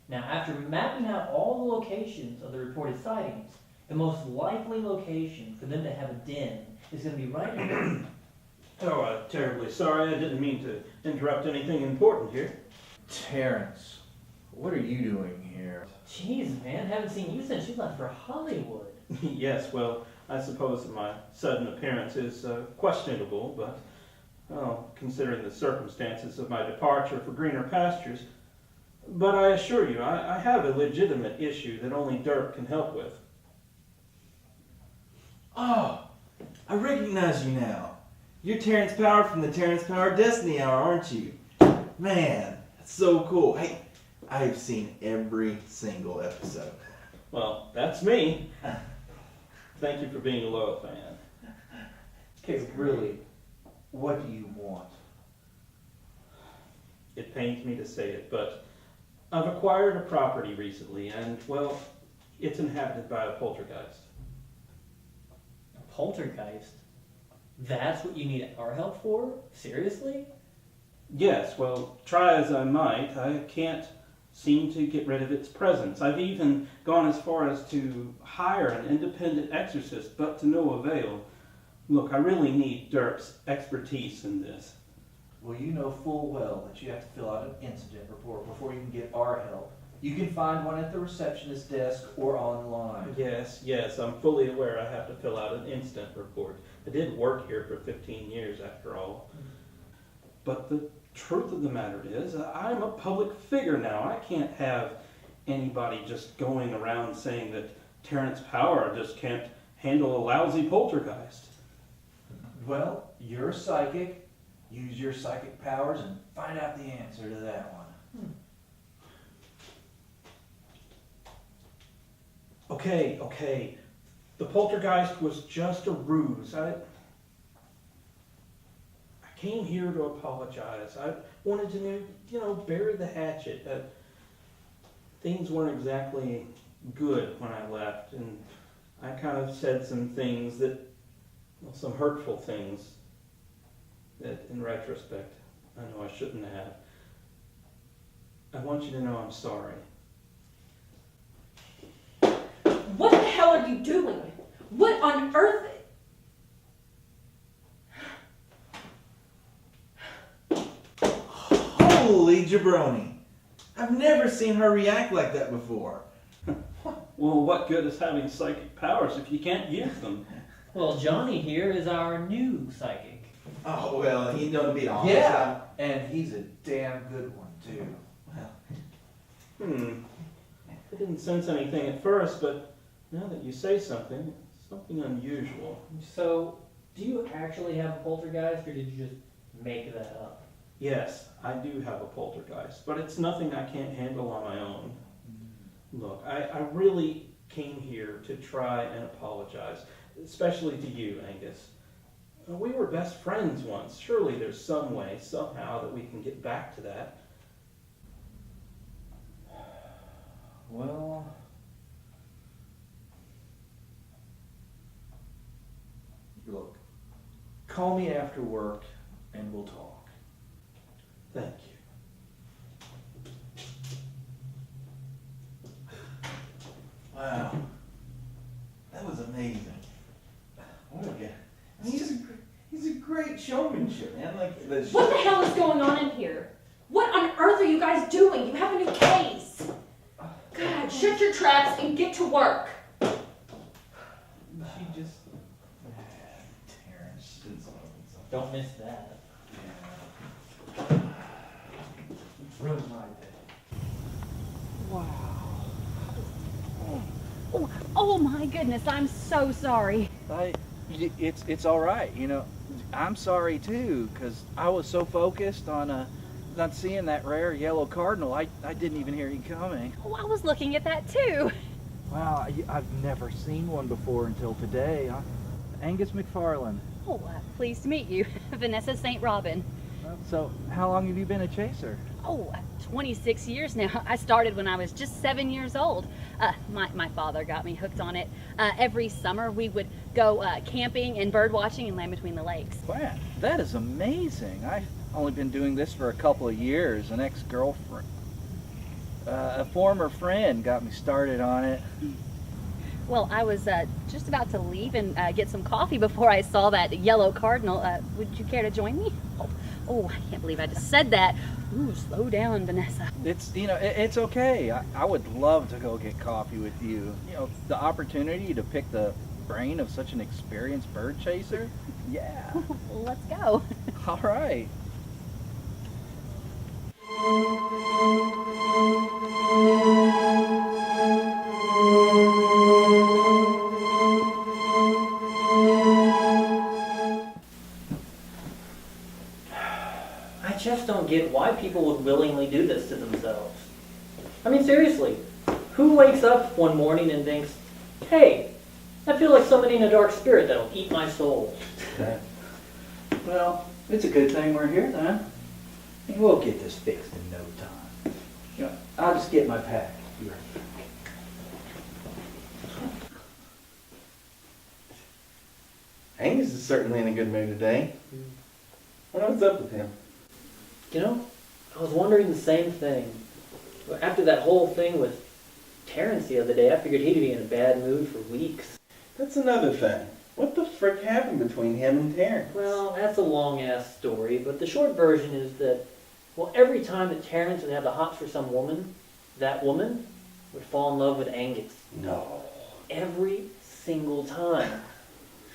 Now, after mapping out all the locations of the reported sightings, the most likely location for them to have a den is going to be right here. Oh, I'm terribly sorry. I didn't mean to interrupt anything important here. Terrance, what are you doing here? Jeez, man, haven't seen you since you left for Hollywood. Yes, well, I suppose that my sudden appearance is questionable, but, well, considering the circumstances of my departure for greener pastures. But I assure you, I have a legitimate issue that only Durp can help with. Oh, I recognize you now. You're Terrance Power from the Terrance Power Destiny Hour, aren't you? Man, that's so cool. Hey, I've seen every single episode. Well, that's me. Thank you for being a loyal fan. Okay, really, what do you want? It pains me to say it, but I've acquired a property recently, and, well, it's inhabited by a poltergeist. A poltergeist? That's what you need our help for? Seriously? Yes, well, try as I might, I can't seem to get rid of its presence. I've even gone as far as to hire an independent exorcist, but to no avail. Look, I really need Durp's expertise in this. Well, you know full well that you have to fill out an incident report before you can get our help. You can find one at the receptionist desk or online. Yes, I'm fully aware I have to fill out an incident report. I did work here for 15 years after all. But the truth of the matter is, I'm a public figure now. I can't have anybody just going around saying that Terrance Power just can't handle a lousy poltergeist. Well, you're psychic. Use your psychic powers and find out the answer to that one. Okay. The poltergeist was just a ruse. I came here to apologize. I wanted to, bury the hatchet. Things weren't exactly good when I left, and I kind of said some things some hurtful things that, in retrospect, I know I shouldn't have. I want you to know I'm sorry. What the hell are you doing? What on earth? Holy jabroni. I've never seen her react like that before. Well, what good is having psychic powers if you can't use them? Well, Johnny here is our new psychic. Oh, well, he don't be honest. Yeah, and he's a damn good one, too. Well, I didn't sense anything at first, but now that you say something, it's something unusual. So, do you actually have a poltergeist, or did you just make that up? Yes, I do have a poltergeist, but it's nothing I can't handle on my own. Look, I really came here to try and apologize, especially to you, Angus. We were best friends once. Surely there's some way, somehow, that we can get back to that. Well, look, call me after work and we'll talk. Thank you. wow. That was amazing. What a guy. He's a great showmanship, man. What the hell is going on in here? What on earth are you guys doing? You have a new case. God, shut your traps and get to work. She just... Terrance. Don't miss that. Ruined my day. Oh my goodness, I'm so sorry. It's all right. You know, I'm sorry too, because I was so focused on not seeing that rare yellow cardinal. I didn't even hear you coming. Oh, I was looking at that too. Wow, I've never seen one before until today. Angus McFarlane. Oh, pleased to meet you. Vanessa St. Robin. So, how long have you been a chaser? Oh, 26 years now. I started when I was just 7 years old. My father got me hooked on it. Every summer we would go camping and bird watching and land between the lakes. Wow, that is amazing. I've only been doing this for a couple of years. An ex-girlfriend, a former friend got me started on it. Well, I was just about to leave and get some coffee before I saw that yellow cardinal. Would you care to join me? Oh, I can't believe I just said that. Ooh, slow down, Vanessa. It's okay. I would love to go get coffee with you. You know, the opportunity to pick the brain of such an experienced bird chaser. Yeah. Well, let's go. All right. I just don't get why people would willingly do this to themselves. I mean, seriously, who wakes up one morning and thinks, hey, I feel like somebody in a dark spirit that'll eat my soul? Well, it's a good thing we're here then. And we'll get this fixed in no time. You know, I'll just get my pack. Be right back. Angus is certainly in a good mood today. I wonder what's up with him. You know, I was wondering the same thing. After that whole thing with Terrance the other day, I figured he'd be in a bad mood for weeks. That's another thing. What the frick happened between him and Terrance? Well, that's a long-ass story, but the short version is that, well, every time that Terrance would have the hots for some woman, that woman would fall in love with Angus. No. Every single time.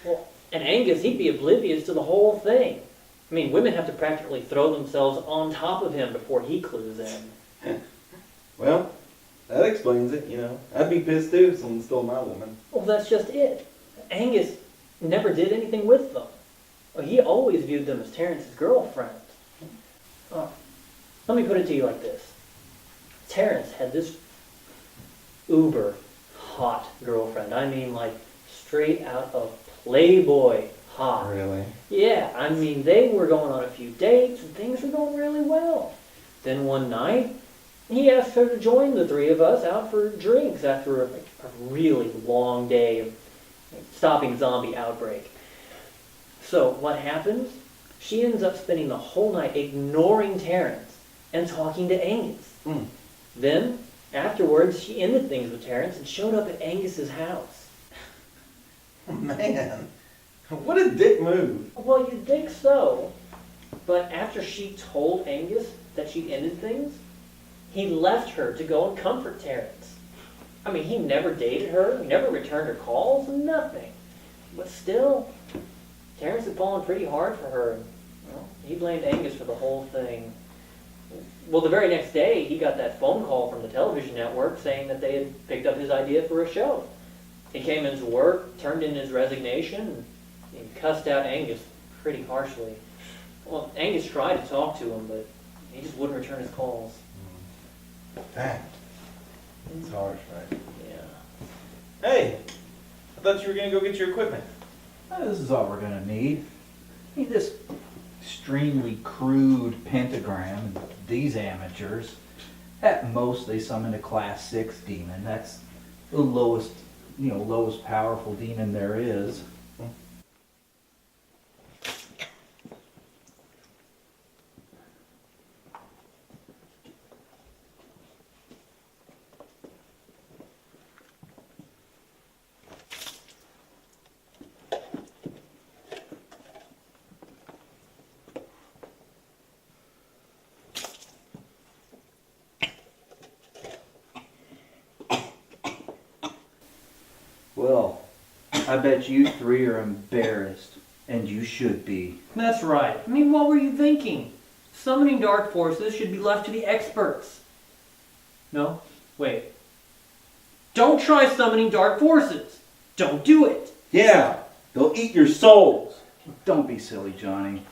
Well, and Angus, he'd be oblivious to the whole thing. I mean, women have to practically throw themselves on top of him before he clues in. Well, that explains it, you know. I'd be pissed too if someone stole my woman. Well, that's just it. Angus never did anything with them. Well, he always viewed them as Terrance's girlfriend. Let me put it to you like this. Terrance had this uber hot girlfriend. I mean, like, straight out of Playboy hot. Really? Yeah, I mean, they were going on a few dates and things were going really well. Then one night, he asked her to join the three of us out for drinks after a really long day of stopping zombie outbreak. So what happens? She ends up spending the whole night ignoring Terrance and talking to Angus. Mm. Then, afterwards, she ended things with Terrance and showed up at Angus's house. Man, what a dick move. Well, you'd think so, but after she told Angus that she'd ended things, he left her to go and comfort Terrance. I mean, he never dated her, he never returned her calls, nothing. But still, Terrance had fallen pretty hard for her. Well, he blamed Angus for the whole thing. Well, the very next day, he got that phone call from the television network saying that they had picked up his idea for a show. He came into work, turned in his resignation, and cussed out Angus pretty harshly. Well, Angus tried to talk to him, but he just wouldn't return his calls. Dang. It's harsh, right? Yeah. Hey, I thought you were going to go get your equipment. This is all we're gonna need. This extremely crude pentagram and these amateurs. At most, they summon a class 6 demon. That's the lowest, lowest powerful demon there is. Well, I bet you three are embarrassed And you should be. That's right. I mean, what were you thinking? Summoning dark forces should be left to the experts. No? Wait. Don't try summoning dark forces. Don't do it. Yeah, they'll eat your souls. Don't be silly, Johnny.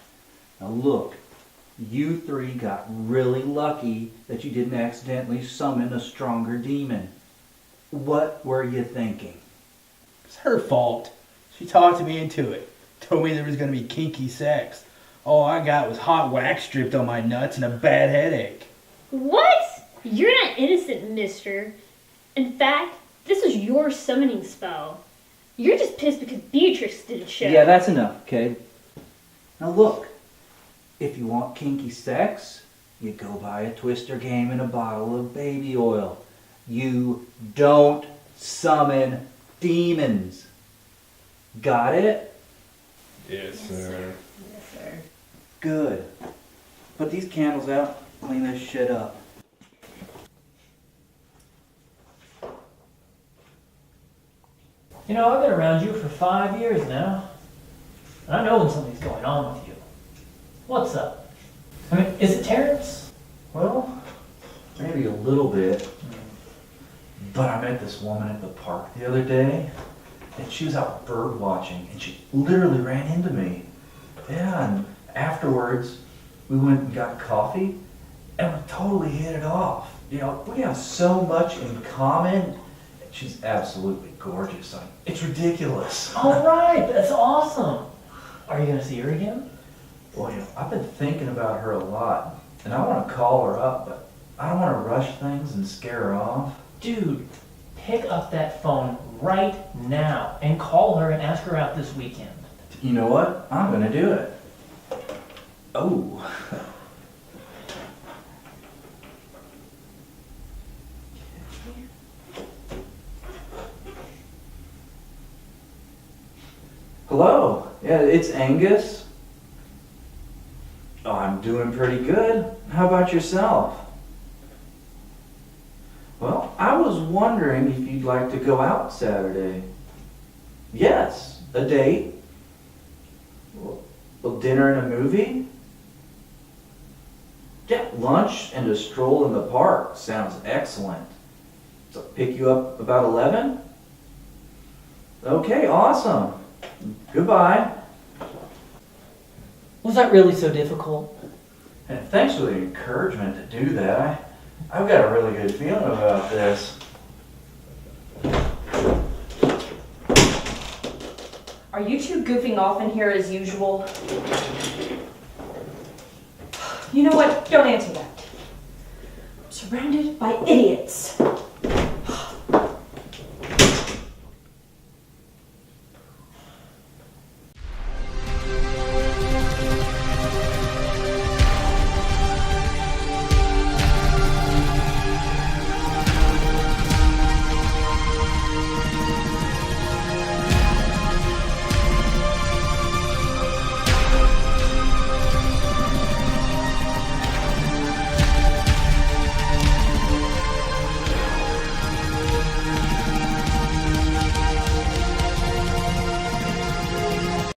Now look, you three got really lucky that you didn't accidentally summon a stronger demon. What were you thinking? It's her fault. She talked me into it. Told me there was going to be kinky sex. All I got was hot wax stripped on my nuts and a bad headache. What? You're not innocent, mister. In fact, this was your summoning spell. You're just pissed because Beatrix didn't show. Yeah, that's enough, okay? Now look, if you want kinky sex, you go buy a twister game and a bottle of baby oil. You don't summon demons. Got it? Yes, sir. Yes, sir. Good. Put these candles out, clean this shit up. You know, I've been around you for 5 years now. And I know when something's going on with you. What's up? I mean, is it Terrance? Well, maybe a little bit. But I met this woman at the park the other day, and she was out bird watching, and she literally ran into me. Yeah, and afterwards, we went and got coffee, and we totally hit it off. You know, we have so much in common. She's absolutely gorgeous. It's ridiculous. All right, that's awesome. Are you going to see her again? Well, you know, I've been thinking about her a lot, and I want to call her up, but I don't want to rush things and scare her off. Dude, pick up that phone right now and call her and ask her out this weekend. You know what? I'm gonna do it. Oh. Hello. Yeah, it's Angus. Oh, I'm doing pretty good. How about yourself? Well, I was wondering if you'd like to go out Saturday. Yes, a date. Well, dinner and a movie? Yeah, lunch and a stroll in the park sounds excellent. So pick you up about 11? Okay, awesome. Goodbye. Was that really so difficult? And thanks for the encouragement to do that. I've got a really good feeling about this. Are you two goofing off in here as usual? You know what? Don't answer that. I'm surrounded by idiots.